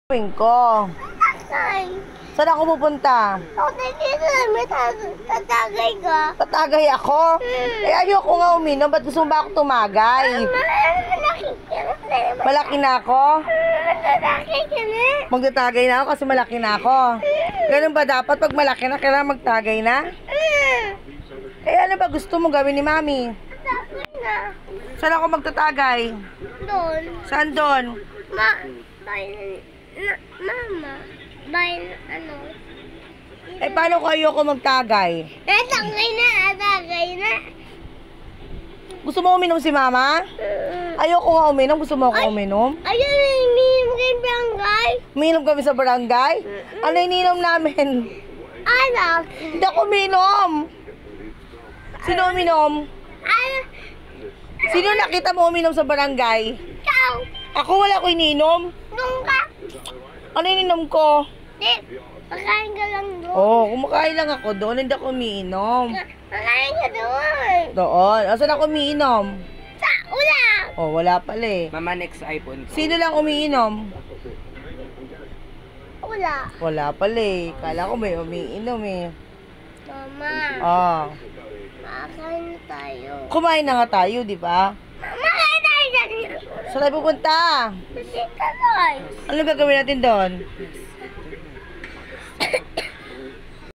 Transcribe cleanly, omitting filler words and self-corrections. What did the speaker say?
Gawin ko. Saan? Saan ako pupunta? Ako dito may tatagay ka. Tatagay ako? Eh, ayoko nga uminom. Ba't gusto mo ba ako tumagay? Malaki ka na. Malaki na ako? Malaki ka na. Magtatagay na ako kasi malaki na ako. Ganun ba dapat? Pag malaki na, kailangan magtagay na? Eh, ano ba gusto mo gawin ni Mami? Tatagay na. Saan ako magtatagay? Doon. Saan doon? Mama. Bayan, ano? Eh, paano ko ayoko magtagay? Tatagay na. Tatagay na. Gusto mo uminom si Mama? Ayoko nga uminom. Gusto mo ako uminom? Ayun, ininom kayo barangay. Uminom kami sa barangay? Ano ininom namin? Anak. Hindi ako uminom. Sino uminom? Anak. Sino nakita mo uminom sa barangay? Ikaw. Ako wala ko ininom. Doon ka. Ano ininom ko? Di. Pakain ka lang doon. Oh, kumakain lang ako doon. Hindi ako umiinom. Pakain ka doon. Doon. Asan ako umiinom? Sa ulang. Oh, wala pala eh. Mama, next iPhone. Sino lang umiinom? Wala. Wala pala eh. Kala ko may umiinom eh. Mama. Ah. Makakain na tayo. Kumain na nga tayo, di ba? Makakain tayo dyan. Saan tayo pupunta? Kasi taloy. Ano gagawin natin doon?